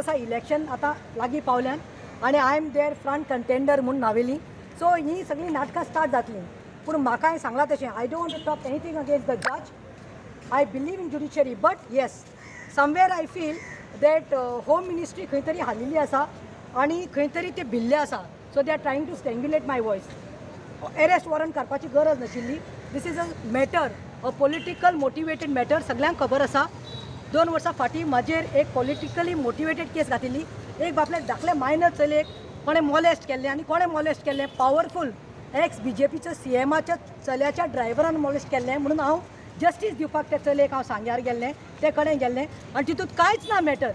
आसा इलेक्शन आतां लागीं पावल्यान आनी I am their front contender म्हूण नावेली. सो ही सगळी नाटकां स्टार्ट जातली. पूण म्हाका हांवें सांगलां तशें I don't want to talk anything against the जज. I believe in judiciary, but yes somewhere I feel that home ministry खंय तरी हालिल्ली आसा आनी खंय तरी ते भिल्ले आसा. So they are trying to strangulate my voice. Arrest warrant करपाची गरज नाशिल्ली. This is a matter, a political motivated matter. सगळ्यांक खबर आसा 2 वर्सां फाटीं म्हाजेर एक पॉलिटिकली मोटिवेटेड केस घातिल्ली. एक बापले धाकले मायनर चलयेक कोणें मॉलेस्ट केल्लें आनी कोणें मॉलेस्ट केल्लें, पॉवरफूल एक्स बीजेपीच्या सीएमाच्या चल्याच्या ड्रायव्हरान मॉलेस्ट केल्लें म्हणून हांव जस्टीस दिवपाक त्या चलयेक हांव सांग्यार गेल्लें, ते कडेन गेल्लें आनी तितूंत कांयच ना मॅटर.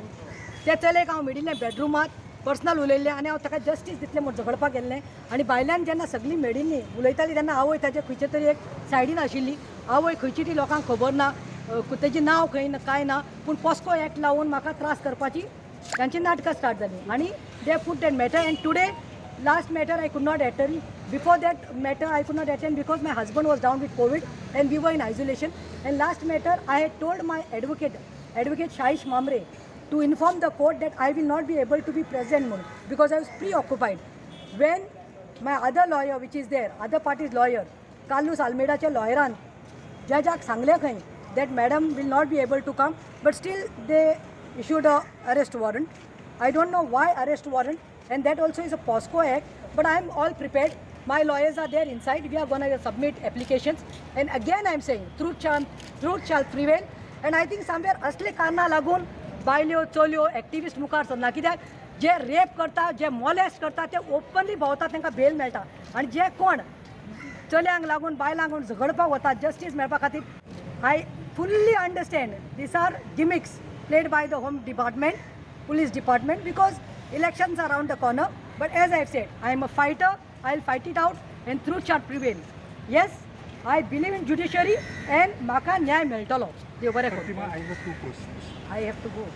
त्या चलयेक हांव मेडिल्लें बेडरुमांत, पर्सनल उलयल्लें आनी हांव ताका जस्टीस दितलें म्हूण झगडपाक गेल्लें. आनी भायल्यान जेन्ना सगळीं मेडिल्लीं उलयतालीं तेन्ना आवय ताचे खंयचे तरी एक सायडीन आशिल्ली. आवय खंयची ती लोकांक खबर ना, तेजें नांव खंय ना कांय ना, पूण पॉस्को एक्ट लावून म्हाका त्रास करपाची तांची नाटकां स्टार्ट जालीं. आनी they put that matter end today last matter I could not attend. Before that matter I could not attend because my husband was down with COVID and we were in isolation. And last matter I had told my advocate Shaish Mamre to inform the court that I will not be able to be present because I was preoccupied. When my other lawyer which is there, other party's lawyer, Carlos Almeidaच्या lawyeran judgeak सांगले खंय that madam will not be able to come, but still they issued a arrest warrant. I don't know why arrest warrant, and that also is a POSCO act, but I am all prepared. My lawyers are there inside. We are going to submit applications, and again I am saying truth shall prevail. And I think somewhere असले कारणां लागून बायल्यो चलयो activist मुखार सरना. कित्याक जे rape करता, जे molest करता ते ओपनली भोंवता, तांकां बेल मेळटा. आनी जे कोण चलयांक लागून बायलांक लागून झगडपाक वता जस्टीस मेळपा खातीर, I fully understand these are gimmicks played by the home department, police department, because elections are around the corner. But as I have said, I am a fighter. I'll fight it out and truth shall prevail. Yes, I believe in judiciary and म्हाका न्याय मेळटलो. देव बरें करूं. I have 2 questions. I have to go.